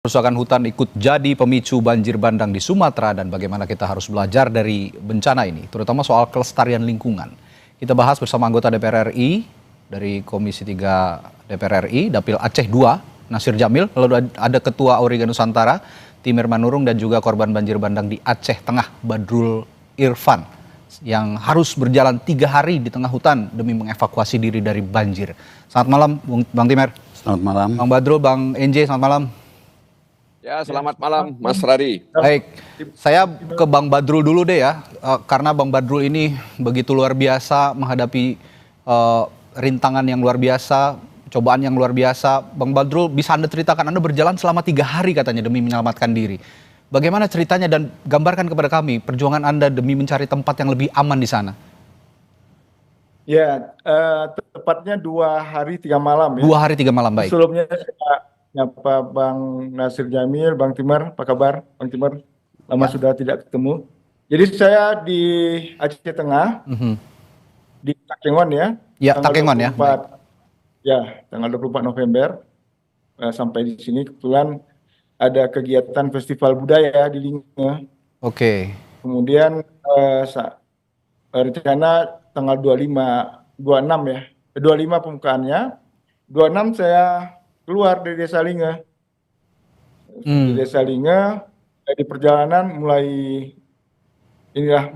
Kerusakan hutan ikut jadi pemicu banjir bandang di Sumatera dan bagaimana kita harus belajar dari bencana ini, terutama soal kelestarian lingkungan. Kita bahas bersama anggota DPR RI dari Komisi 3 DPR RI, Dapil Aceh II, Nasir Jamil, lalu ada Ketua Auriga Nusantara, Timur Manurung, dan juga korban banjir bandang di Aceh Tengah, Badrul Irfan, yang harus berjalan 3 hari di tengah hutan demi mengevakuasi diri dari banjir. Selamat malam, Bang Timur. Selamat malam. Bang Badrul, Bang NJ, selamat malam. Ya, selamat malam Mas Radi. Baik, saya ke Bang Badrul dulu deh ya, karena Bang Badrul ini begitu luar biasa menghadapi rintangan yang luar biasa, cobaan yang luar biasa. Bang Badrul, bisa Anda ceritakan, Anda berjalan selama 3 hari katanya demi menyelamatkan diri. Bagaimana ceritanya dan gambarkan kepada kami perjuangan Anda demi mencari tempat yang lebih aman di sana. Ya, tepatnya 2 hari 3 malam ya. 2 hari 3 malam, baik. Sebelumnya saya nyapa Bang Nasir Jamil, Bang Timur, apa kabar Bang Timur? Lama sudah tidak ketemu. Jadi saya di Aceh Tengah, di Takengon ya. Ya, tanggal Takengon ya. 24, ya, tanggal 24 November. Sampai di sini kebetulan ada kegiatan festival budaya di Linge. Oke. Kemudian rencana tanggal 26 ya. 25 pembukaannya. 26 saya keluar dari Desa Linge. Di Desa Linge, di perjalanan mulai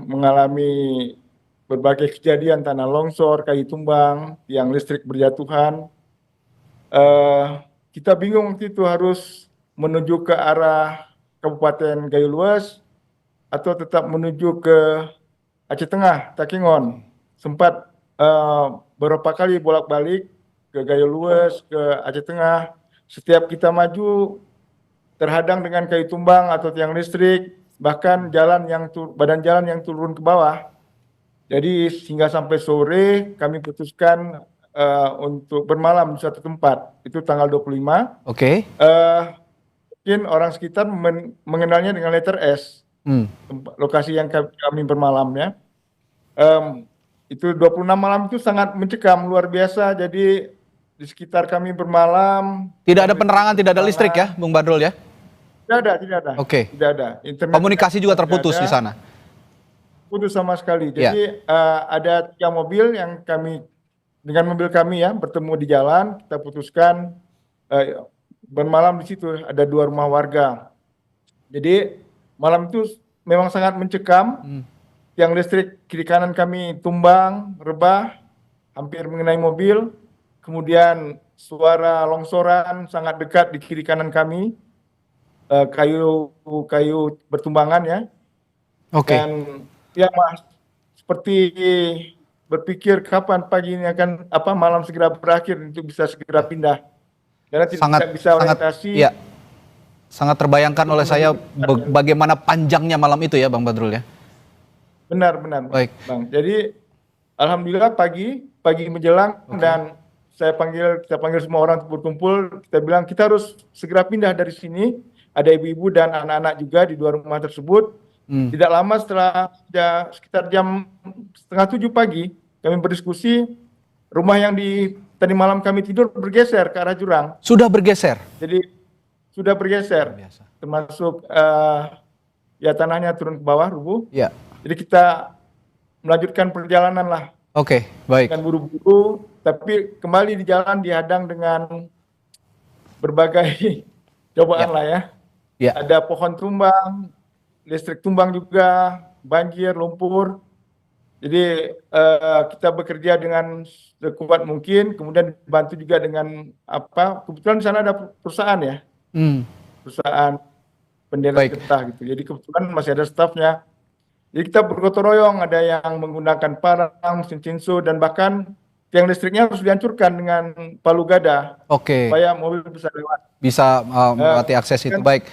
mengalami berbagai kejadian tanah longsor, kayu tumbang, tiang listrik berjatuhan. Kita bingung waktu itu harus menuju ke arah Kabupaten Gayo Luas atau tetap menuju ke Aceh Tengah, Takengon. Sempat beberapa kali bolak-balik ke Gayo Luas, ke Aceh Tengah. Setiap kita maju terhadang dengan kayu tumbang atau tiang listrik, bahkan badan jalan yang turun ke bawah. Jadi hingga sampai sore kami putuskan untuk bermalam di suatu tempat. Itu tanggal 25. Oke. Mungkin orang sekitar mengenalnya dengan letter S. Lokasi yang kami bermalamnya. Itu 26 malam itu sangat mencekam, luar biasa. Jadi di sekitar kami bermalam. Tidak ada penerangan, tidak ada listrik ya, Bung Badrul ya? Tidak ada. Oke. Tidak ada. Internet Komunikasi juga terputus di sana? Putus sama sekali. Jadi ada 3 mobil yang dengan mobil kami ya, bertemu di jalan, kita putuskan bermalam di situ. Ada 2 rumah warga. Jadi malam itu memang sangat mencekam. Tiang listrik kiri kanan kami tumbang, rebah, hampir mengenai mobil. Kemudian suara longsoran sangat dekat di kiri kanan kami. Kayu bertumbangan ya. Oke. Dan ya Mas, seperti berpikir kapan pagi ini malam segera berakhir untuk bisa segera pindah. Karena tidak bisa orientasi. Sangat terbayangkan oleh saya bagaimana panjangnya malam itu ya, Bang Badrul ya. Benar. Baik. Bang. Jadi alhamdulillah pagi menjelang dan kita panggil semua orang untuk berkumpul. Kita bilang kita harus segera pindah dari sini. Ada ibu-ibu dan anak-anak juga di 2 rumah tersebut. Tidak lama setelah sekitar jam 6:30 pagi kami berdiskusi, rumah yang tadi malam kami tidur bergeser ke arah jurang. Sudah bergeser? Jadi sudah bergeser. Biasa. Termasuk tanahnya turun ke bawah, rubuh. Ya. Jadi kita melanjutkan perjalanan lah. Oke, baik. Dengan buru-buru, tapi kembali di jalan dihadang dengan berbagai cobaan lah ya. Ada pohon tumbang, listrik tumbang juga, banjir, lumpur. Jadi kita bekerja dengan sekuat mungkin, kemudian dibantu juga dengan kebetulan di sana ada perusahaan ya. Perusahaan pendelet getah gitu. Jadi kebetulan masih ada stafnya. Jadi kita bergotong royong, ada yang menggunakan parang, mesin cinsu, dan bahkan tiang listriknya harus dihancurkan dengan palu gada. Oke. Supaya mobil bisa lewat. Bisa melewati akses itu. Baik,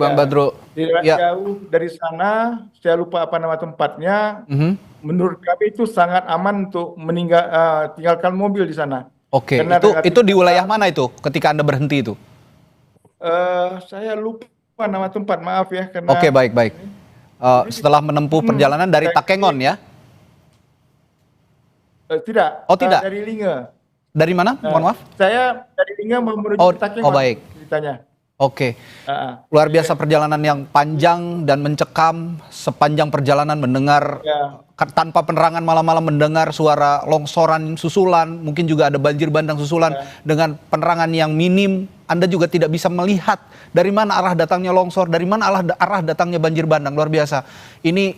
Bang Badrul. Tidak jauh dari sana, saya lupa apa nama tempatnya. Menurut kami itu sangat aman untuk tinggalkan mobil di sana. Oke, itu di wilayah mana itu ketika Anda berhenti itu? Saya lupa nama tempat, maaf ya. Oke, baik. Setelah menempuh perjalanan dari Takengon ya? Tidak. Oh, tidak. Dari Linge. Dari mana? Mohon maaf. Saya dari Linge menuju Takengon. Baik. Ceritanya. Oke, luar biasa perjalanan yang panjang dan mencekam. Sepanjang perjalanan mendengar tanpa penerangan, malam-malam mendengar suara longsoran susulan, mungkin juga ada banjir bandang susulan dengan penerangan yang minim. Anda juga tidak bisa melihat dari mana arah datangnya longsor, dari mana arah datangnya banjir bandang. Luar biasa. Ini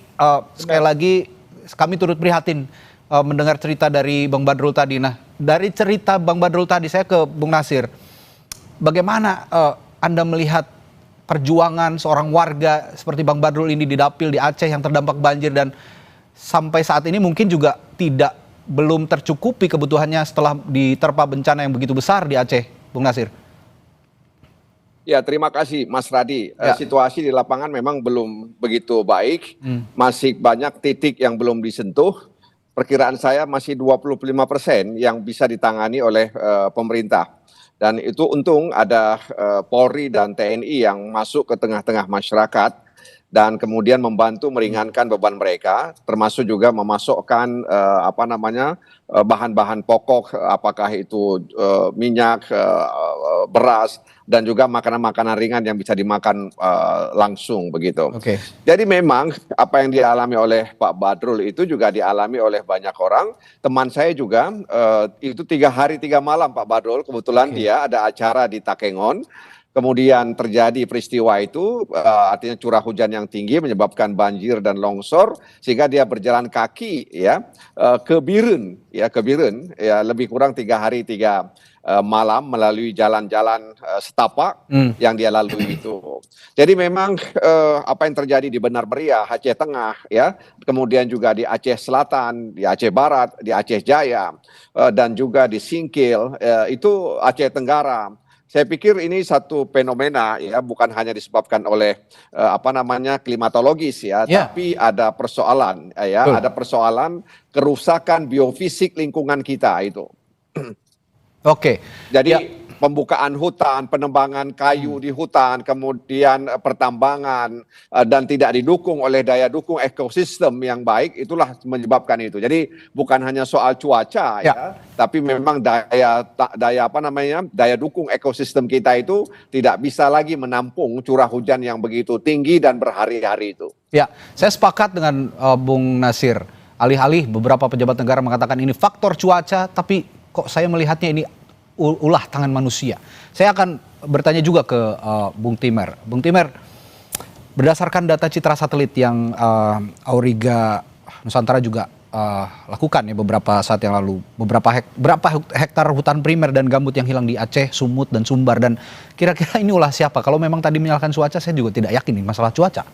sekali lagi kami turut prihatin mendengar cerita dari Bang Badrul tadi. Nah, dari cerita Bang Badrul tadi saya ke Bung Nasir. Bagaimana Anda melihat perjuangan seorang warga seperti Bang Badrul ini di Dapil di Aceh yang terdampak banjir dan sampai saat ini mungkin juga belum tercukupi kebutuhannya setelah diterpa bencana yang begitu besar di Aceh, Bung Nasir? Ya, terima kasih Mas Radi. Situasi di lapangan memang belum begitu baik. Masih banyak titik yang belum disentuh. Perkiraan saya masih 25% yang bisa ditangani oleh pemerintah. Dan itu untung ada Polri dan TNI yang masuk ke tengah-tengah masyarakat dan kemudian membantu meringankan beban mereka, termasuk juga memasukkan bahan-bahan pokok, apakah itu minyak, beras, dan juga makanan-makanan ringan yang bisa dimakan langsung begitu. Oke. Jadi memang apa yang dialami oleh Pak Badrul itu juga dialami oleh banyak orang. Teman saya juga itu 3 hari 3 malam Pak Badrul, kebetulan dia ada acara di Takengon. Kemudian terjadi peristiwa itu, artinya curah hujan yang tinggi menyebabkan banjir dan longsor, sehingga dia berjalan kaki ke Biren, lebih kurang 3 hari 3 malam melalui jalan-jalan setapak yang dia lalui itu. Jadi memang apa yang terjadi di Benar Meriah, Aceh Tengah, kemudian juga di Aceh Selatan, di Aceh Barat, di Aceh Jaya, dan juga di Singkil, itu Aceh Tenggara. Saya pikir ini satu fenomena bukan hanya disebabkan oleh klimatologis tapi ada persoalan ada persoalan kerusakan biofisik lingkungan kita itu. Oke. Jadi pembukaan hutan, penebangan kayu di hutan, kemudian pertambangan dan tidak didukung oleh daya dukung ekosistem yang baik, itulah menyebabkan itu. Jadi bukan hanya soal cuaca tapi memang daya dukung ekosistem kita itu tidak bisa lagi menampung curah hujan yang begitu tinggi dan berhari-hari itu. Ya, saya sepakat dengan Bung Nasir. Alih-alih beberapa pejabat negara mengatakan ini faktor cuaca, tapi kok saya melihatnya ini ulah tangan manusia. Saya akan bertanya juga ke Bung Timer. Bung Timer, berdasarkan data citra satelit yang Auriga Nusantara juga lakukan beberapa saat yang lalu, berapa hektar hutan primer dan gambut yang hilang di Aceh, Sumut dan Sumbar, dan kira-kira ini ulah siapa? Kalau memang tadi menyalahkan cuaca, saya juga tidak yakin ini masalah cuaca.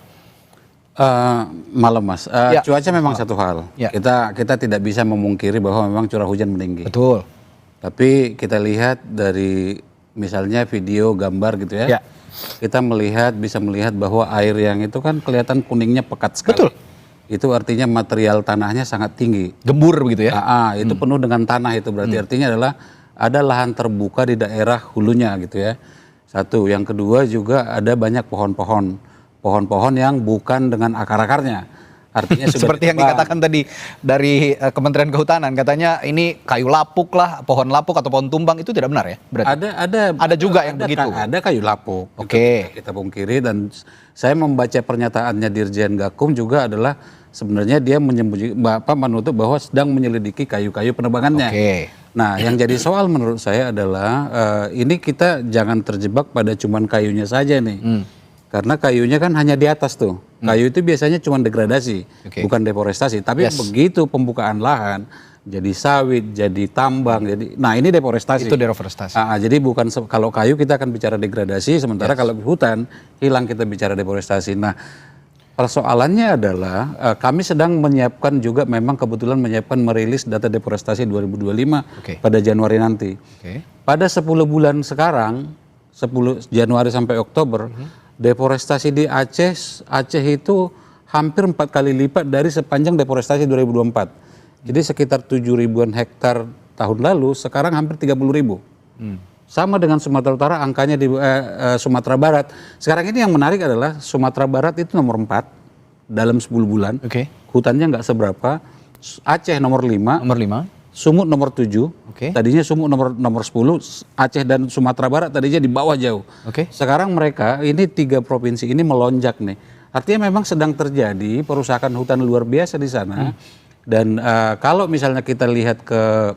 Malam Mas, cuaca memang satu hal. Kita tidak bisa memungkiri bahwa memang curah hujan meninggi. Betul. Tapi kita lihat dari misalnya video, gambar gitu kita bisa melihat bahwa air yang itu kan kelihatan kuningnya pekat sekali. Betul. Itu artinya material tanahnya sangat tinggi. Gembur begitu ya? Itu penuh dengan tanah, itu berarti artinya adalah ada lahan terbuka di daerah hulunya gitu ya. Satu, yang kedua juga ada banyak pohon-pohon yang bukan dengan akar-akarnya. Artinya seperti yang dikatakan tadi dari Kementerian Kehutanan, katanya ini kayu lapuk lah, pohon lapuk atau pohon tumbang, itu tidak benar ya? Berarti ada juga yang begitu. Ada kayu lapuk. Oke. Kita pungkiri, dan saya membaca pernyataannya Dirjen Gakum juga adalah sebenarnya dia menutup bahwa sedang menyelidiki kayu-kayu penebangannya. Oke. Nah, yang jadi soal menurut saya adalah ini kita jangan terjebak pada cuman kayunya saja nih. Karena kayunya kan hanya di atas tuh. Kayu itu biasanya cuma degradasi, bukan deforestasi. Tapi begitu pembukaan lahan, jadi sawit, jadi tambang, nah ini deforestasi. Itu deforestasi. Jadi bukan kalau kayu kita akan bicara degradasi, sementara kalau hutan hilang kita bicara deforestasi. Nah, persoalannya adalah kami sedang menyiapkan juga, memang kebetulan menyiapkan merilis data deforestasi 2025 pada Januari nanti. Pada 10 bulan sekarang, 10 Januari sampai Oktober, deforestasi di Aceh itu hampir 4 kali lipat dari sepanjang deforestasi 2024. Jadi sekitar 7.000-an hektar tahun lalu, sekarang hampir 30.000. Sama dengan Sumatera Utara, angkanya di Sumatera Barat. Sekarang ini yang menarik adalah Sumatera Barat itu nomor 4 dalam 10 bulan. Hutannya nggak seberapa. Aceh nomor 5. Sumut nomor 7, Oke. tadinya Sumut nomor 10, Aceh dan Sumatera Barat tadinya di bawah jauh. Oke. Sekarang mereka ini 3 provinsi ini melonjak nih. Artinya memang sedang terjadi perusakan hutan luar biasa di sana. Dan kalau misalnya kita lihat ke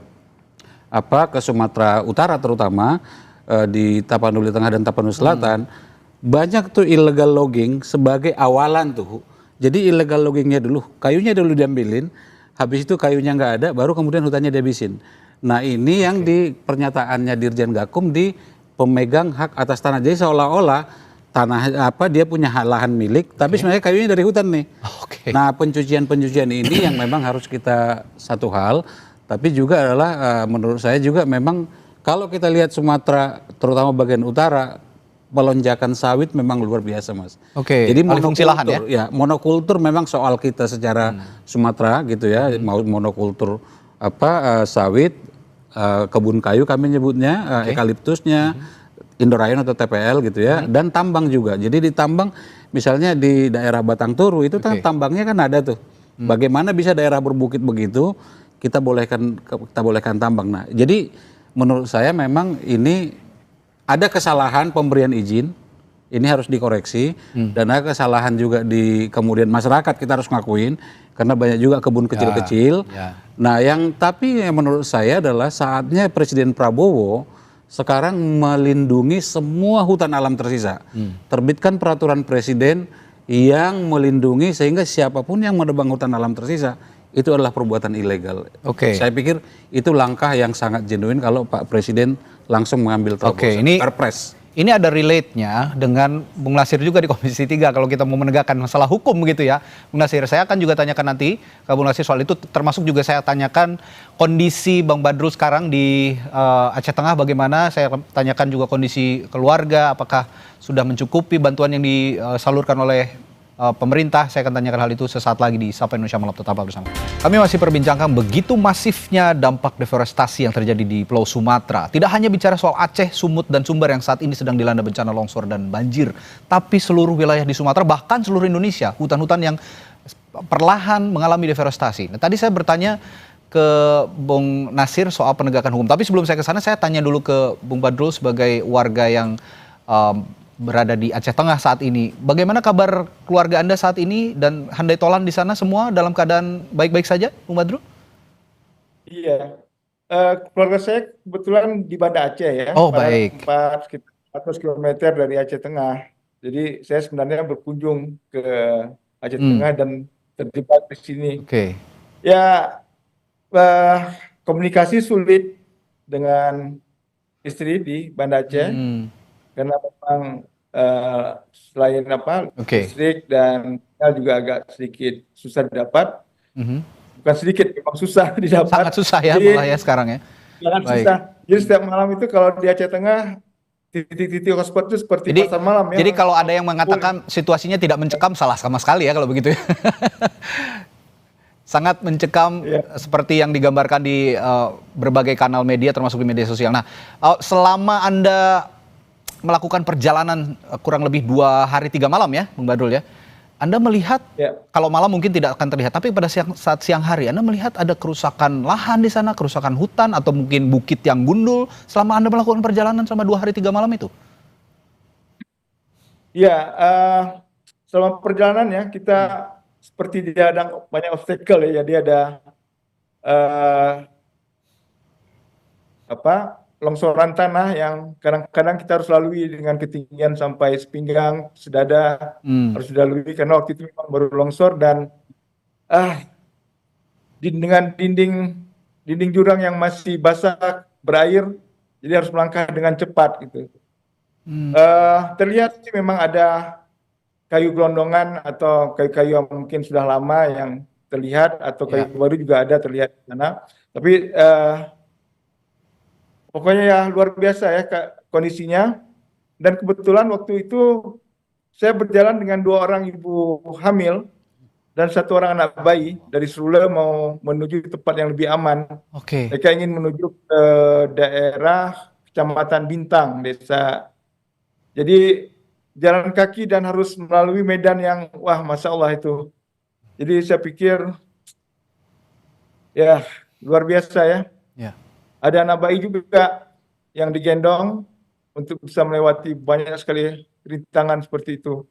Sumatera Utara terutama di Tapanuli Tengah dan Tapanuli Selatan, banyak tuh illegal logging sebagai awalan tuh. Jadi illegal loggingnya dulu, kayunya dulu diambilin. Habis itu kayunya nggak ada, baru kemudian hutannya dihabisin. Nah ini yang di pernyataannya Dirjen Gakum di pemegang hak atas tanah. Jadi seolah-olah tanah dia punya lahan milik, tapi sebenarnya kayunya dari hutan nih. Nah pencucian ini yang memang harus kita satu hal, tapi juga adalah menurut saya juga memang kalau kita lihat Sumatera, terutama bagian utara, melonjakan sawit memang luar biasa, Mas. Jadi fungsi lahan ya? Ya, monokultur memang soal kita secara Sumatera gitu ya, mau monokultur sawit, kebun kayu kami nyebutnya, eukaliptusnya, Indorayon atau TPL gitu ya, dan tambang juga. Jadi di tambang misalnya di daerah Batang Toru itu tambangnya kan ada tuh. Bagaimana bisa daerah berbukit begitu kita bolehkan tambang. Nah, jadi menurut saya memang ini ada kesalahan pemberian izin, ini harus dikoreksi, dan ada kesalahan juga di kemudian masyarakat kita harus ngakuin, karena banyak juga kebun kecil-kecil. Nah, tapi menurut saya adalah saatnya Presiden Prabowo sekarang melindungi semua hutan alam tersisa. Terbitkan peraturan presiden yang melindungi sehingga siapapun yang menebang hutan alam tersisa itu adalah perbuatan ilegal. Saya pikir itu langkah yang sangat genuine kalau Pak Presiden langsung mengambil terobosan. Perpres. Ini ada relate-nya dengan Bung Nasir juga di Komisi 3 kalau kita mau menegakkan masalah hukum gitu ya. Bung Nasir, saya akan juga tanyakan nanti ke Bung Nasir soal itu, termasuk juga saya tanyakan kondisi Bang Badrul sekarang di Aceh Tengah bagaimana, saya tanyakan juga kondisi keluarga, apakah sudah mencukupi bantuan yang disalurkan oleh pemerintah. Saya akan tanyakan hal itu sesaat lagi di Sapa Indonesia Malam, tetaplah bersama. Kami masih perbincangkan begitu masifnya dampak deforestasi yang terjadi di Pulau Sumatera. Tidak hanya bicara soal Aceh, Sumut, dan Sumber yang saat ini sedang dilanda bencana longsor dan banjir, tapi seluruh wilayah di Sumatera, bahkan seluruh Indonesia, hutan-hutan yang perlahan mengalami deforestasi. Nah, tadi saya bertanya ke Bung Nasir soal penegakan hukum, tapi sebelum saya ke sana, saya tanya dulu ke Bung Badrul sebagai warga yang berada di Aceh Tengah saat ini. Bagaimana kabar keluarga Anda saat ini dan handai tolan di sana semua dalam keadaan baik-baik saja, Bung Badrul? Iya, keluarga saya kebetulan di Banda Aceh ya. Oh, baik. Sekitar 100 km dari Aceh Tengah. Jadi saya sebenarnya berkunjung ke Aceh Tengah dan terjebak di sini. Ya, komunikasi sulit dengan istri di Banda Aceh. Karena memang selain listrik dan juga agak sedikit susah didapat, bukan sedikit, memang susah didapat. Sangat susah ya, malah ya sekarang ya. Sangat susah. Jadi setiap malam itu kalau di Aceh Tengah titik-titik hotspot itu seperti pasar malam ya. Jadi kalau ada yang mengatakan situasinya tidak mencekam, salah sama sekali ya kalau begitu ya. Sangat mencekam seperti yang digambarkan di berbagai kanal media termasuk di media sosial. Nah, selama Anda melakukan perjalanan kurang lebih 2 hari 3 malam ya, Bung Badrul ya. Anda melihat, kalau malam mungkin tidak akan terlihat, tapi pada saat siang hari Anda melihat ada kerusakan lahan di sana, kerusakan hutan, atau mungkin bukit yang gundul selama Anda melakukan perjalanan selama 2 hari 3 malam itu? Iya, selama perjalanan ya kita seperti dia ada banyak obstacle ya, jadi ada longsoran tanah yang kadang-kadang kita harus lalui dengan ketinggian sampai sepinggang, sedada, harus dilalui karena waktu itu memang baru longsor dan dengan dinding jurang yang masih basah berair, jadi harus melangkah dengan cepat gitu. Terlihat sih memang ada kayu gelondongan atau kayu-kayu yang mungkin sudah lama yang terlihat, atau kayu baru juga ada terlihat di sana. Tapi pokoknya ya luar biasa ya kondisinya. Dan kebetulan waktu itu saya berjalan dengan 2 orang ibu hamil dan 1 orang anak bayi dari Serule mau menuju tempat yang lebih aman. Mereka ingin menuju ke daerah Kecamatan Bintang, desa. Jadi jalan kaki dan harus melalui medan yang masya Allah itu. Jadi saya pikir ya luar biasa ya. Ya. Ada anak bayi juga yang digendong untuk bisa melewati banyak sekali rintangan seperti itu.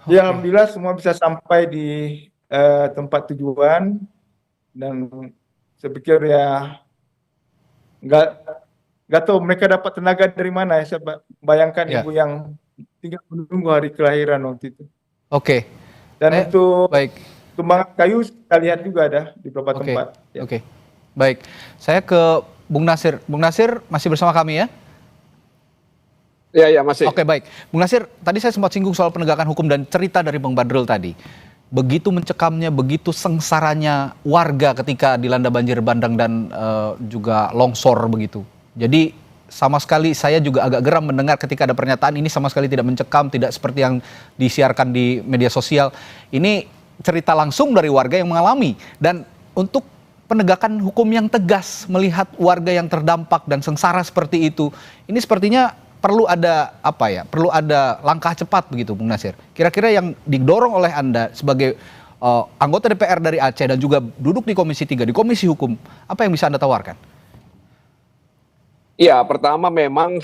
Ya, alhamdulillah semua bisa sampai di tempat tujuan, dan saya pikir ya nggak tahu mereka dapat tenaga dari mana ya. Saya bayangkan Ya. ibu yang tinggal menunggu hari kelahiran waktu itu. Oke. Dan untuk Baik. tumbangan kayu kita lihat juga ada di beberapa Oke. tempat. Ya. Oke. Baik. Saya ke Bung Nasir. Bung Nasir masih bersama kami ya? Ya, masih. Oke, baik. Bung Nasir, tadi saya sempat singgung soal penegakan hukum dan cerita dari Bang Badrul tadi. Begitu mencekamnya, begitu sengsaranya warga ketika dilanda banjir bandang dan juga longsor begitu. Jadi sama sekali saya juga agak geram mendengar ketika ada pernyataan ini sama sekali tidak mencekam, tidak seperti yang disiarkan di media sosial. Ini cerita langsung dari warga yang mengalami. Dan untuk penegakan hukum yang tegas melihat warga yang terdampak dan sengsara seperti itu, ini sepertinya perlu ada perlu ada langkah cepat begitu, Bung Nasir. Kira-kira yang didorong oleh Anda sebagai anggota DPR dari Aceh dan juga duduk di Komisi 3, di Komisi Hukum, apa yang bisa Anda tawarkan? Ya, pertama memang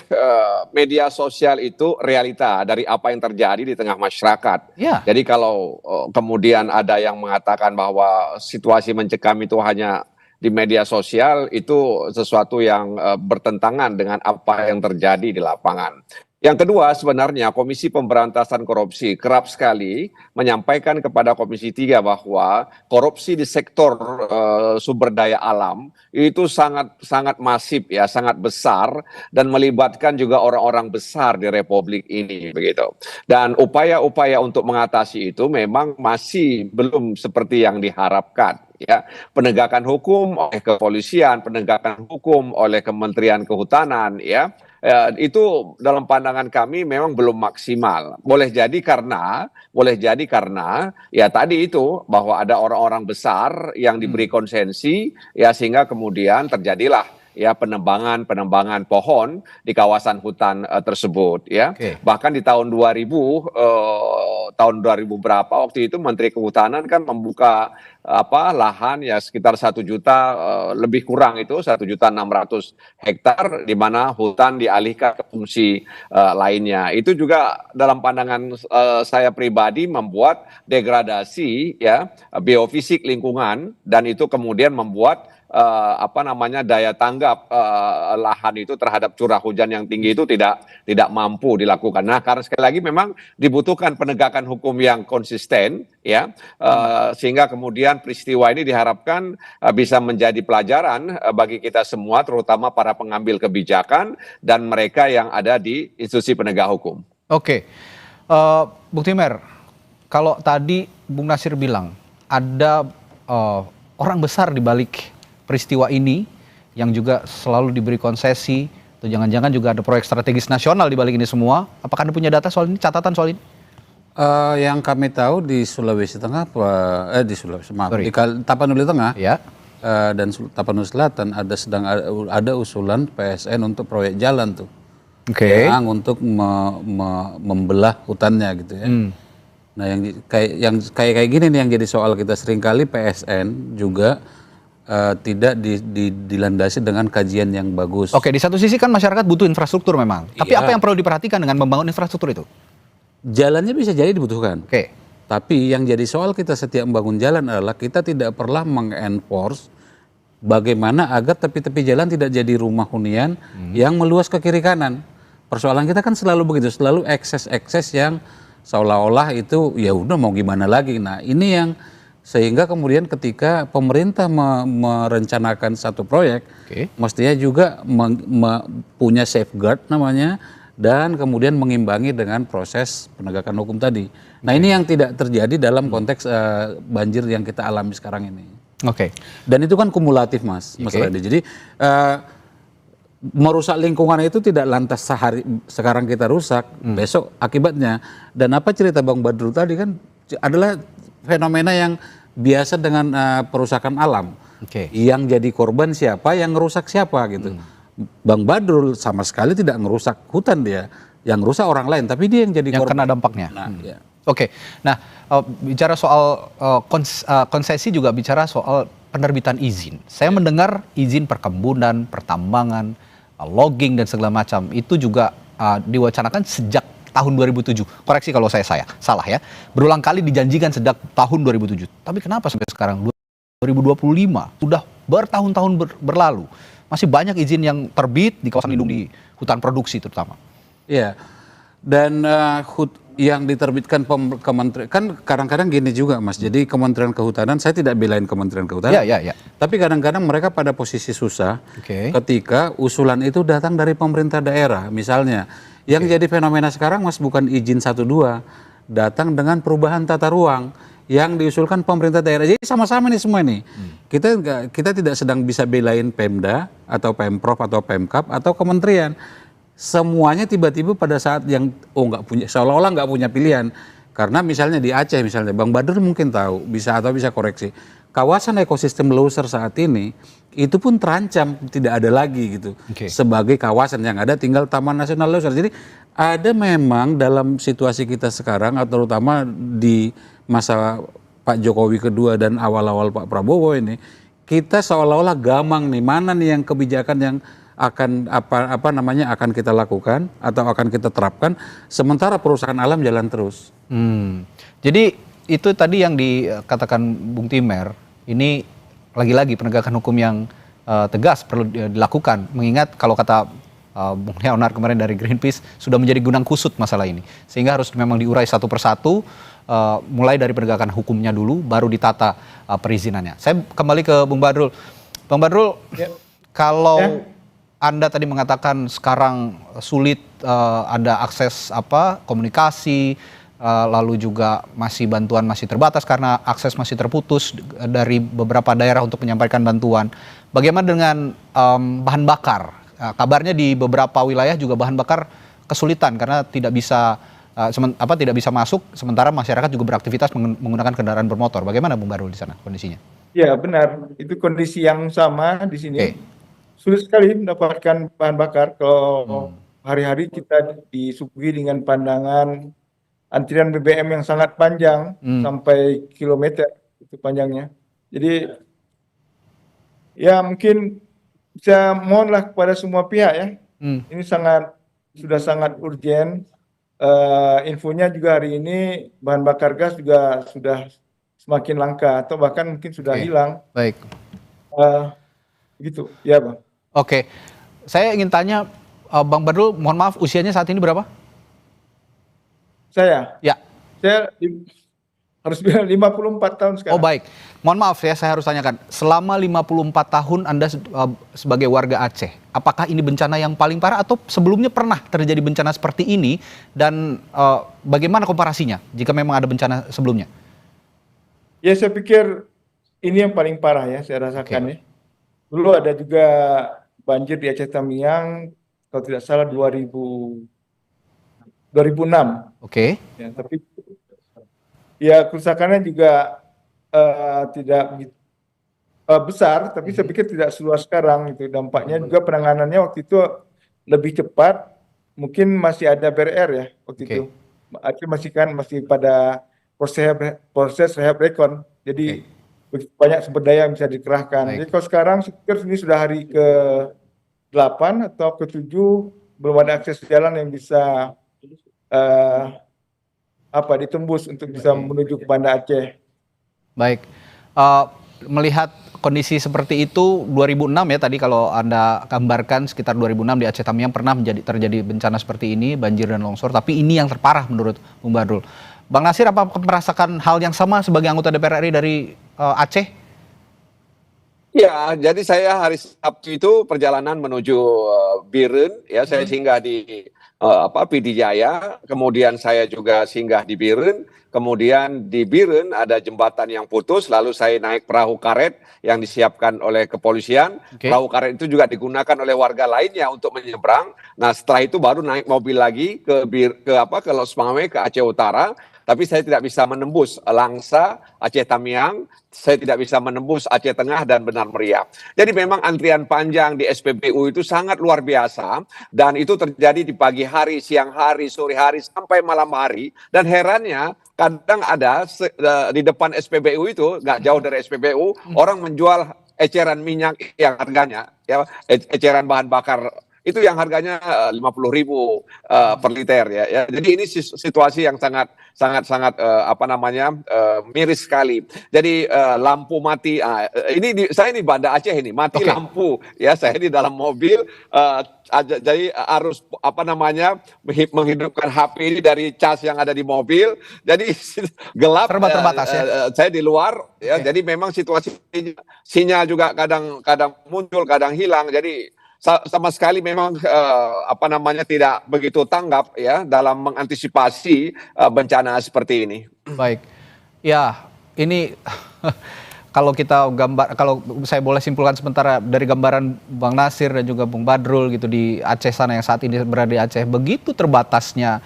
media sosial itu realita dari apa yang terjadi di tengah masyarakat. Ya. Jadi kalau kemudian ada yang mengatakan bahwa situasi mencekam itu hanya di media sosial, itu sesuatu yang bertentangan dengan apa yang terjadi di lapangan. Yang kedua, sebenarnya Komisi Pemberantasan Korupsi kerap sekali menyampaikan kepada Komisi 3 bahwa korupsi di sektor sumber daya alam itu sangat masif ya, sangat besar, dan melibatkan juga orang-orang besar di Republik ini begitu. Dan upaya-upaya untuk mengatasi itu memang masih belum seperti yang diharapkan. Ya, penegakan hukum oleh kepolisian, penegakan hukum oleh Kementerian Kehutanan, ya, itu dalam pandangan kami memang belum maksimal. Boleh jadi karena ya tadi itu bahwa ada orang-orang besar yang diberi konsensi, ya sehingga kemudian terjadilah ya penebangan pohon di kawasan hutan tersebut ya. Oke. Bahkan di tahun 2000 berapa waktu itu Menteri Kehutanan kan membuka lahan ya sekitar 1 juta lebih kurang itu 1.600.000 hektar, di mana hutan dialihkan ke fungsi lainnya. Itu juga dalam pandangan saya pribadi membuat degradasi ya biofisik lingkungan, dan itu kemudian membuat daya tanggap lahan itu terhadap curah hujan yang tinggi itu tidak mampu dilakukan. Nah, karena sekali lagi memang dibutuhkan penegakan hukum yang konsisten ya, sehingga kemudian peristiwa ini diharapkan bisa menjadi pelajaran bagi kita semua, terutama para pengambil kebijakan dan mereka yang ada di institusi penegak hukum. Oke, Bung Timer, kalau tadi Bung Nasir bilang ada orang besar di balik peristiwa ini yang juga selalu diberi konsesi, atau jangan-jangan juga ada proyek strategis nasional di balik ini semua. Apakah Anda punya data soal ini, catatan soal ini? Yang kami tahu di Sulawesi Tengah, di Tapanuli Tengah Ya. Dan Tapanuli Selatan ada usulan PSN untuk proyek jalan tuh, Oke. yang untuk membelah hutannya gitu ya. Nah yang kayak gini nih yang jadi soal kita, seringkali PSN juga tidak dilandasi dengan kajian yang bagus. Oke, di satu sisi kan masyarakat butuh infrastruktur memang. Tapi Iya. apa yang perlu diperhatikan dengan membangun infrastruktur itu? Jalannya bisa jadi dibutuhkan. Oke. Tapi yang jadi soal kita setiap membangun jalan adalah kita tidak pernah mengenforce bagaimana agar tepi-tepi jalan tidak jadi rumah hunian yang meluas ke kiri kanan. Persoalan kita kan selalu begitu, selalu ekses-ekses yang seolah-olah itu ya udah mau gimana lagi. Nah, ini yang sehingga kemudian ketika pemerintah merencanakan satu proyek, mestinya juga punya safeguard namanya, dan kemudian mengimbangi dengan proses penegakan hukum tadi. Nah, ini yang tidak terjadi dalam konteks banjir yang kita alami sekarang ini. Oke. Dan itu kan kumulatif, Mas Radhi. Jadi merusak lingkungan itu tidak lantas sekarang kita rusak, besok akibatnya. Dan apa cerita Bang Badrul tadi kan adalah fenomena yang biasa dengan perusakan alam. Yang jadi korban siapa, yang ngerusak siapa gitu. Bang Badrul sama sekali tidak ngerusak hutan dia, yang rusak orang lain, tapi dia yang jadi yang korban. kena dampaknya. Nah, ya. Oke. Nah, bicara soal konsesi juga bicara soal penerbitan izin. Saya mendengar izin perkebunan, pertambangan, logging dan segala macam itu juga diwacanakan sejak tahun 2007. Koreksi kalau saya salah ya. Berulang kali dijanjikan sejak tahun 2007. Tapi kenapa sampai sekarang 2025 sudah bertahun-tahun berlalu masih banyak izin yang terbit di kawasan lindung di hutan produksi terutama. Iya. Dan yang diterbitkan kementerian kan kadang-kadang gini juga Mas. Jadi Kementerian Kehutanan, saya tidak belain Kementerian Kehutanan. Ya. Tapi kadang-kadang mereka pada posisi susah ketika usulan itu datang dari pemerintah daerah. Misalnya yang jadi fenomena sekarang Mas bukan izin 1-2, datang dengan perubahan tata ruang yang diusulkan pemerintah daerah. Jadi sama-sama nih semua nih. Kita tidak sedang bisa belain Pemda atau Pemprov atau Pemkap atau kementerian. Semuanya tiba-tiba pada saat yang nggak punya, seolah-olah nggak punya pilihan. Karena misalnya di Aceh misalnya, Bang Badrul mungkin tahu, bisa koreksi. Kawasan ekosistem Loser saat ini itu pun terancam tidak ada lagi gitu sebagai kawasan, yang ada tinggal Taman Nasional Loser. Jadi ada memang dalam situasi kita sekarang, atau terutama di masa Pak Jokowi kedua dan awal-awal Pak Prabowo ini, kita seolah-olah gamang nih, mana nih yang kebijakan yang akan akan kita lakukan atau akan kita terapkan, sementara perusahaan alam jalan terus. Jadi itu tadi yang dikatakan Bung Timer, ini lagi-lagi penegakan hukum yang tegas perlu dilakukan, mengingat kalau kata Bung Leonard kemarin dari Greenpeace sudah menjadi gunang kusut masalah ini, sehingga harus memang diurai satu persatu, mulai dari penegakan hukumnya dulu baru ditata perizinannya. Saya kembali ke Bung Badrul. Bang Badrul, kalau Anda tadi mengatakan sekarang sulit ada akses komunikasi, lalu juga bantuan masih terbatas karena akses masih terputus dari beberapa daerah untuk menyampaikan bantuan. Bagaimana dengan bahan bakar? Kabarnya di beberapa wilayah juga bahan bakar kesulitan karena tidak bisa masuk, sementara masyarakat juga beraktivitas menggunakan kendaraan bermotor. Bagaimana Bung Badrul di sana kondisinya? Ya benar, itu kondisi yang sama di sini. Sulit sekali mendapatkan bahan bakar kalau hari-hari kita disuguhi dengan pandangan antrian BBM yang sangat panjang, sampai kilometer itu panjangnya. Jadi ya mungkin bisa mohonlah kepada semua pihak ya. Ini sudah sangat urgent. Infonya juga hari ini bahan bakar gas juga sudah semakin langka atau bahkan mungkin sudah hilang. Baik. Gitu, ya Bang. Oke, saya ingin tanya Bang Badrul, mohon maaf usianya saat ini berapa? Saya harus bilang 54 tahun sekarang. Oh baik, mohon maaf ya, saya harus tanyakan, selama 54 tahun Anda sebagai warga Aceh, apakah ini bencana yang paling parah atau sebelumnya pernah terjadi bencana seperti ini, dan bagaimana komparasinya jika memang ada bencana sebelumnya? Ya saya pikir ini yang paling parah ya, saya rasakan ya. Dulu ada juga banjir di Aceh Tamiang, kalau tidak salah 2006. Ya, tapi ya kerusakannya juga tidak besar, tapi saya pikir tidak seluas sekarang. Itu dampaknya juga penanganannya waktu itu lebih cepat. Mungkin masih ada BRR ya waktu itu. Aceh masih pada proses rehab rekon. Jadi banyak sumber daya yang bisa dikerahkan. Jadi kalau sekarang saya pikir ini sudah hari ke-8 atau ke-7, belum ada akses jalan yang bisa ditembus untuk bisa menuju ke Banda Aceh. Baik, melihat kondisi seperti itu 2006 ya tadi kalau Anda gambarkan, sekitar 2006 di Aceh Tamiang pernah terjadi bencana seperti ini, banjir dan longsor, tapi ini yang terparah menurut Bung Badrul. Bang Nasir, apa merasakan hal yang sama sebagai anggota DPR RI dari Aceh? Ya, jadi saya hari Sabtu itu perjalanan menuju Biren, ya saya singgah di PD Jaya, kemudian saya juga singgah di Biren, kemudian di Biren ada jembatan yang putus, lalu saya naik perahu karet yang disiapkan oleh kepolisian. Perahu karet itu juga digunakan oleh warga lainnya untuk menyeberang. Nah, setelah itu baru naik mobil lagi ke Los Mame, ke Aceh Utara. Tapi saya tidak bisa menembus Langsa, Aceh Tamiang, saya tidak bisa menembus Aceh Tengah dan Benar Meriah. Jadi memang antrian panjang di SPBU itu sangat luar biasa, dan itu terjadi di pagi hari, siang hari, sore hari, sampai malam hari. Dan herannya kadang ada di depan SPBU itu, nggak jauh dari SPBU, orang menjual eceran minyak yang harganya, ya, eceran bahan bakar itu yang harganya 50.000 per liter, ya. Jadi ini situasi yang sangat apa namanya, miris sekali. Jadi lampu mati. Saya di Banda Aceh ini mati lampu, ya, saya di dalam mobil. Jadi harus apa namanya, menghidupkan HP ini dari cas yang ada di mobil. Jadi gelap. Serba terbatas, ya. Saya di luar, ya. Jadi memang situasi sinyal juga kadang muncul, kadang hilang. Jadi sama sekali memang apa namanya, tidak begitu tanggap, ya, dalam mengantisipasi bencana seperti ini. Baik, ya ini kalau saya boleh simpulkan sementara dari gambaran Bang Nasir dan juga Bung Badrul gitu di Aceh sana yang saat ini berada di Aceh, begitu terbatasnya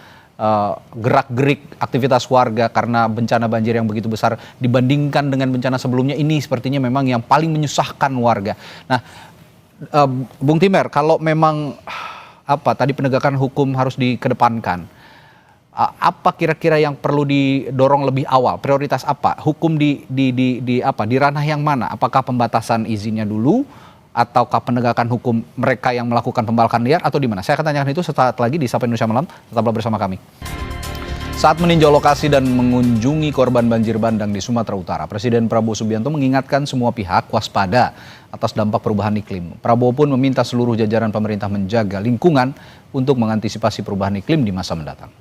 gerak-gerik aktivitas warga karena bencana banjir yang begitu besar dibandingkan dengan bencana sebelumnya. Ini sepertinya memang yang paling menyusahkan warga. Nah, Bung Timer, kalau memang tadi penegakan hukum harus dikedepankan, apa kira-kira yang perlu didorong lebih awal? Prioritas apa? Hukum di ranah yang mana? Apakah pembatasan izinnya dulu, ataukah penegakan hukum mereka yang melakukan pembalakan liar, atau di mana? Saya akan tanyakan itu sesaat lagi di Sapa Indonesia Malam. Tetaplah bersama kami. Saat meninjau lokasi dan mengunjungi korban banjir bandang di Sumatera Utara, Presiden Prabowo Subianto mengingatkan semua pihak waspada atas dampak perubahan iklim. Prabowo pun meminta seluruh jajaran pemerintah menjaga lingkungan untuk mengantisipasi perubahan iklim di masa mendatang.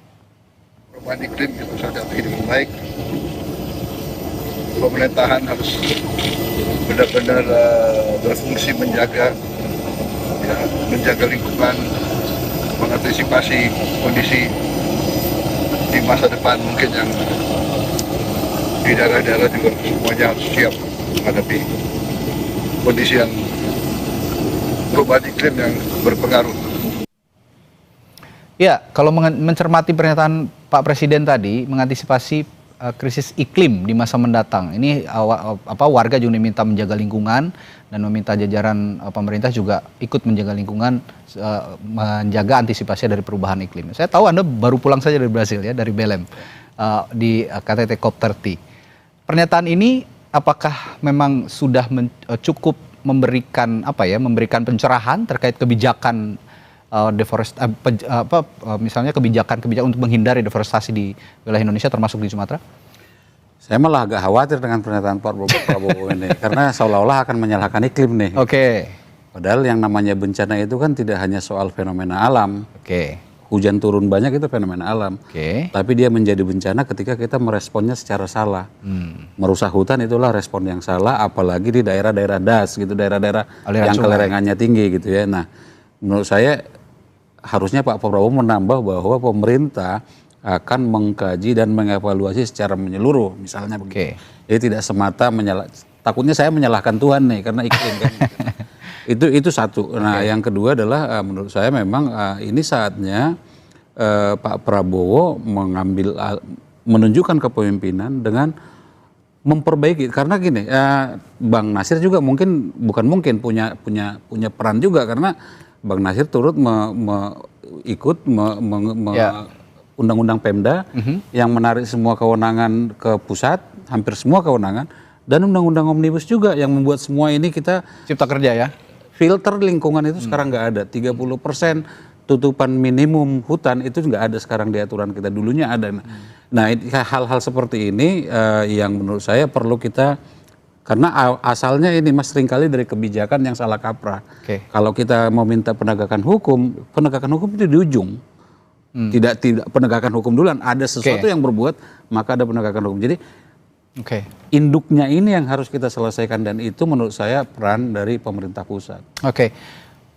Perubahan iklim itu sudah tidak baik. Pemerintahan harus benar-benar berfungsi menjaga lingkungan, mengantisipasi kondisi di masa depan mungkin yang di daerah-daerah juga semuanya harus siap menghadapi kondisi yang perubahan iklim yang berpengaruh. Ya, kalau mencermati pernyataan Pak Presiden tadi mengantisipasi krisis iklim di masa mendatang, ini warga juga diminta menjaga lingkungan dan meminta jajaran pemerintah juga ikut menjaga lingkungan, menjaga antisipasi dari perubahan iklim. Saya tahu Anda baru pulang saja dari Brasil, ya, dari Belém, di KTT COP30. Pernyataan ini apakah memang sudah cukup memberikan pencerahan terkait kebijakan misalnya kebijakan untuk menghindari deforestasi di wilayah Indonesia termasuk di Sumatera? Saya malah agak khawatir dengan pernyataan Pak Prabowo ini karena seolah-olah akan menyalahkan iklim nih. Oke. Padahal yang namanya bencana itu kan tidak hanya soal fenomena alam. Oke. Hujan turun banyak itu fenomena alam. Oke. Tapi dia menjadi bencana ketika kita meresponnya secara salah. Merusak hutan itulah respon yang salah, apalagi di daerah-daerah das gitu, daerah-daerah yang kelerengannya tinggi gitu ya. Nah, menurut saya harusnya Pak Prabowo menambah bahwa pemerintah akan mengkaji dan mengevaluasi secara menyeluruh, misalnya begitu. Jadi tidak semata takutnya saya menyalahkan Tuhan nih karena iklim kan. Itu satu. Nah, yang kedua adalah menurut saya memang ini saatnya Pak Prabowo menunjukkan kepemimpinan dengan memperbaiki, karena gini, Bang Nasir juga punya peran juga, karena Bang Nasir turut ikut undang-undang Pemda yang menarik semua kewenangan ke pusat, hampir semua kewenangan, dan undang-undang Omnibus juga yang membuat semua ini kita Cipta Kerja, ya. Filter lingkungan itu sekarang nggak ada. 30% tutupan minimum hutan itu nggak ada sekarang di aturan kita. Dulunya ada. Nah, hal-hal seperti ini yang menurut saya perlu kita, karena asalnya ini Mas seringkali dari kebijakan yang salah kaprah. Kalau kita mau minta penegakan hukum itu di ujung. Tidak penegakan hukum duluan, ada sesuatu yang berbuat maka ada penegakan hukum. Jadi induknya ini yang harus kita selesaikan, dan itu menurut saya peran dari pemerintah pusat.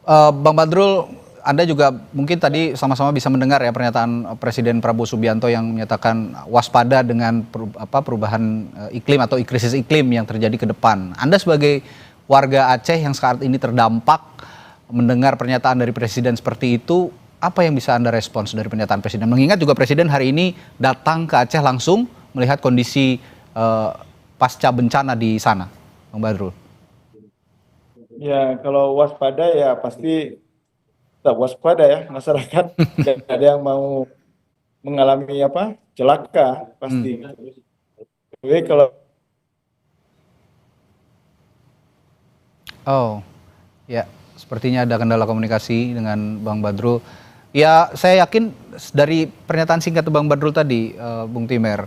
Bang Badrul, Anda juga mungkin tadi sama-sama bisa mendengar ya pernyataan Presiden Prabowo Subianto yang menyatakan waspada dengan perubahan iklim atau krisis iklim yang terjadi ke depan. Anda sebagai warga Aceh yang saat ini terdampak mendengar pernyataan dari Presiden seperti itu, apa yang bisa Anda respons dari pernyataan Presiden? Mengingat juga Presiden hari ini datang ke Aceh langsung melihat kondisi pasca bencana di sana, Bang Badrul. Ya, kalau waspada ya pasti tetap waspada ya masyarakat. Tidak ada yang mau mengalami celaka pasti. Jadi kalau ya, sepertinya ada kendala komunikasi dengan Bang Badrul. Ya, saya yakin dari pernyataan singkat Bang Badrul tadi, Bung Timer,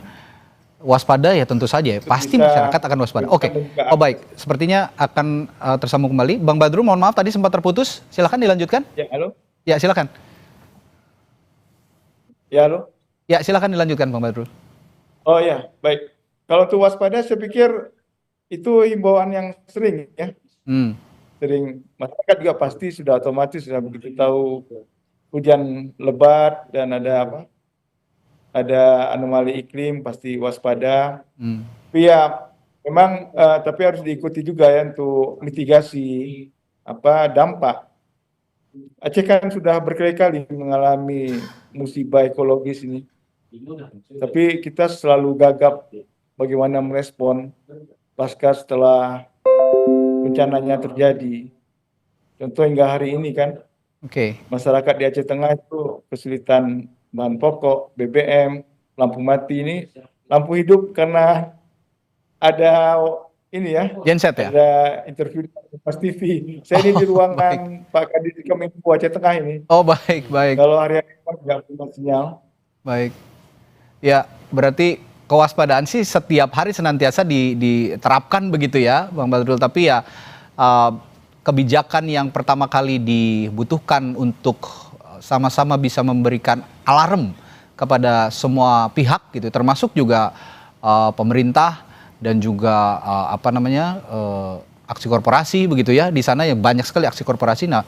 waspada ya tentu saja, pasti masyarakat akan waspada. Oke, baik, sepertinya akan tersambung kembali. Bang Badrul, mohon maaf tadi sempat terputus, silakan dilanjutkan. ya halo. Ya, silakan. Ya halo. Ya, silakan dilanjutkan Bang Badrul. Oh ya, baik. Kalau untuk waspada saya pikir itu himbauan yang sering ya. Sering, masyarakat juga pasti sudah otomatis sudah begitu tahu hujan lebat dan ada anomali iklim pasti waspada. Tapi ya memang tapi harus diikuti juga ya untuk mitigasi dampak. Aceh kan sudah berkali-kali mengalami musibah ekologis ini. Tapi kita selalu gagap bagaimana merespon pasca setelah bencananya terjadi. Contoh hingga hari ini kan, masyarakat di Aceh Tengah itu kesulitan bahan pokok, BBM, lampu mati ini, lampu hidup karena ada genset ya? Ada interview di Pas TV. Saya ini di ruangan Pak Kadis Kominfo Aceh Tengah ini. Oh, baik. Kalau hari-hari nggak punya sinyal. Baik. Ya, berarti kewaspadaan sih setiap hari senantiasa diterapkan begitu ya, Bang Badrul. Tapi ya kebijakan yang pertama kali dibutuhkan untuk sama-sama bisa memberikan alarm kepada semua pihak gitu, termasuk juga pemerintah dan juga aksi korporasi begitu ya. Di sana ya banyak sekali aksi korporasi. Nah,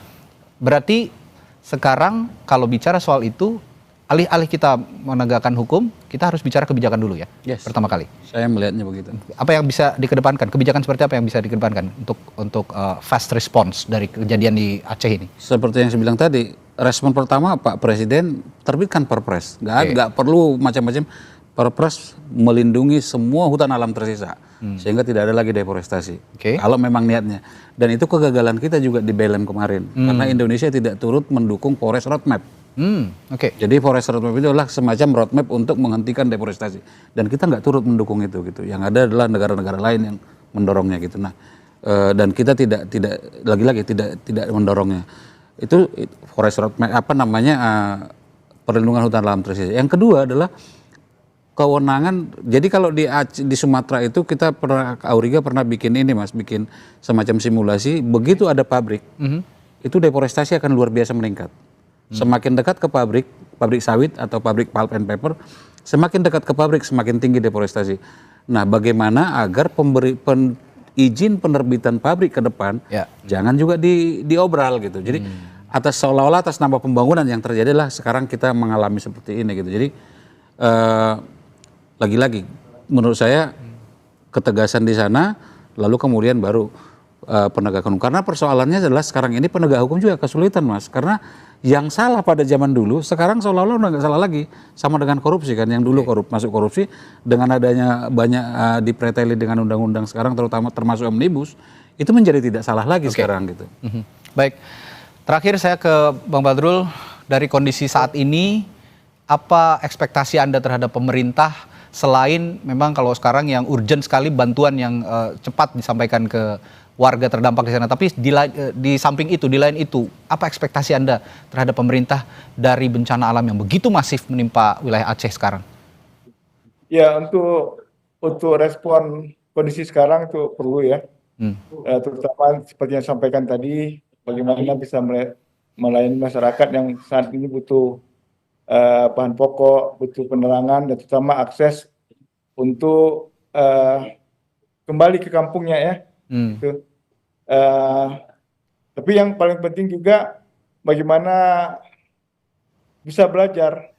berarti sekarang kalau bicara soal itu, alih-alih kita menegakkan hukum, kita harus bicara kebijakan dulu ya. Pertama kali. Saya melihatnya begitu. Apa yang bisa dikedepankan? Kebijakan seperti apa yang bisa dikedepankan untuk fast response dari kejadian di Aceh ini? Seperti yang saya bilang tadi, respon pertama Pak Presiden terbitkan Perpres. Nggak perlu macam-macam. Perpres melindungi semua hutan alam tersisa, sehingga tidak ada lagi deforestasi. Kalau memang niatnya. Dan itu kegagalan kita juga di BLM kemarin, karena Indonesia tidak turut mendukung Forest Roadmap. Jadi Forest Roadmap itu adalah semacam roadmap untuk menghentikan deforestasi, dan kita nggak turut mendukung itu gitu. Yang ada adalah negara-negara lain yang mendorongnya gitu. Nah, dan kita tidak lagi-lagi tidak mendorongnya. Itu Forest Roadmap perlindungan hutan alam tersisa. Yang kedua adalah kewenangan. Jadi kalau di Sumatera itu kita Auriga pernah bikin bikin semacam simulasi. Begitu ada pabrik, itu deforestasi akan luar biasa meningkat. Semakin dekat ke pabrik sawit atau pabrik pulp and paper, semakin dekat ke pabrik semakin tinggi deforestasi. Nah, bagaimana agar izin penerbitan pabrik ke depan jangan juga diobral gitu. Jadi seolah-olah atas nama pembangunan yang terjadi lah sekarang kita mengalami seperti ini gitu. Jadi lagi-lagi menurut saya ketegasan di sana, lalu kemudian baru penegakan hukum. Karena persoalannya adalah sekarang ini penegak hukum juga kesulitan, Mas. Karena yang salah pada zaman dulu sekarang seolah-olah udah nggak salah lagi, sama dengan korupsi kan. Yang dulu masuk korupsi, dengan adanya banyak dipreteli dengan undang-undang sekarang, termasuk omnibus, itu menjadi tidak salah lagi sekarang gitu. Baik, terakhir saya ke Bang Badrul, dari kondisi saat ini apa ekspektasi Anda terhadap pemerintah, selain memang kalau sekarang yang urgent sekali bantuan yang cepat disampaikan ke warga terdampak di sana, tapi di samping itu, di lain itu, apa ekspektasi Anda terhadap pemerintah dari bencana alam yang begitu masif menimpa wilayah Aceh sekarang? Ya, untuk respon kondisi sekarang itu perlu ya, terutama seperti yang sampaikan tadi, bagaimana bisa melayani masyarakat yang saat ini butuh bahan pokok, butuh penerangan, dan terutama akses untuk kembali ke kampungnya ya. Gitu. Tapi yang paling penting juga bagaimana bisa belajar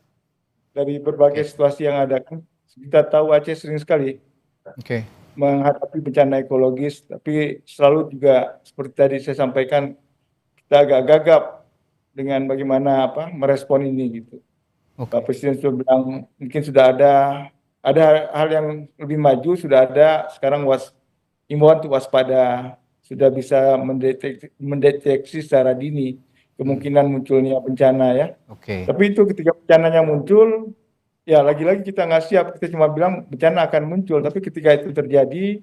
dari berbagai situasi yang ada. Kita tahu Aceh sering sekali menghadapi bencana ekologis, tapi selalu juga seperti tadi saya sampaikan, kita agak gagap dengan bagaimana merespon ini gitu. Pak Presiden sudah bilang mungkin sudah ada hal yang lebih maju, sudah ada sekarang imbauan untuk waspada, sudah bisa mendeteksi secara dini kemungkinan munculnya bencana ya. Tapi itu ketika bencananya muncul, ya lagi-lagi kita nggak siap, kita cuma bilang bencana akan muncul, tapi ketika itu terjadi,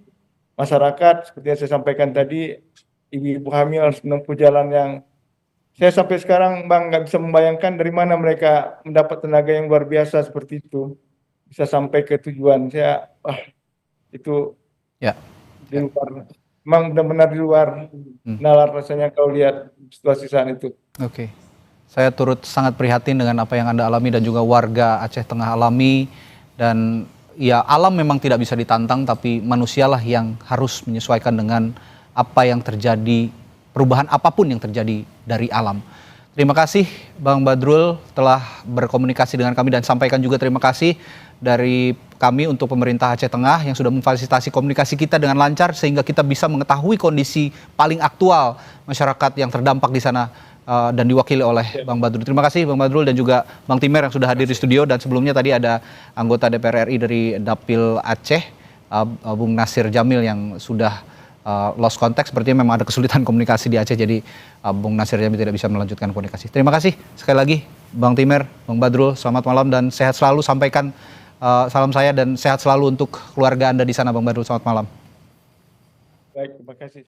masyarakat seperti yang saya sampaikan tadi, ibu-ibu hamil harus menempuh jalan yang saya sampai sekarang Bang nggak bisa membayangkan dari mana mereka mendapat tenaga yang luar biasa seperti itu, bisa sampai ke tujuan. Saya, itu Ya. di luar, memang benar-benar di luar nalar rasanya kalau lihat situasi saat itu. Oke. Saya turut sangat prihatin dengan apa yang Anda alami dan juga warga Aceh Tengah alami, dan ya alam memang tidak bisa ditantang, tapi manusialah yang harus menyesuaikan dengan apa yang terjadi, perubahan apapun yang terjadi dari alam. Terima kasih Bang Badrul telah berkomunikasi dengan kami, dan sampaikan juga terima kasih dari kami untuk pemerintah Aceh Tengah yang sudah memfasilitasi komunikasi kita dengan lancar sehingga kita bisa mengetahui kondisi paling aktual masyarakat yang terdampak di sana, dan diwakili oleh Bang Badrul. Terima kasih Bang Badrul dan juga Bang Timer yang sudah hadir di studio, dan sebelumnya tadi ada anggota DPR RI dari Dapil Aceh, Bung Nasir Jamil, yang sudah lost contact, sepertinya memang ada kesulitan komunikasi di Aceh, jadi Bung Nasir Jamil tidak bisa melanjutkan komunikasi. Terima kasih sekali lagi Bang Timer, Bang Badrul, selamat malam dan sehat selalu. Sampaikan salam saya dan sehat selalu untuk keluarga Anda di sana Bang Badrul, selamat malam. Baik, terima kasih.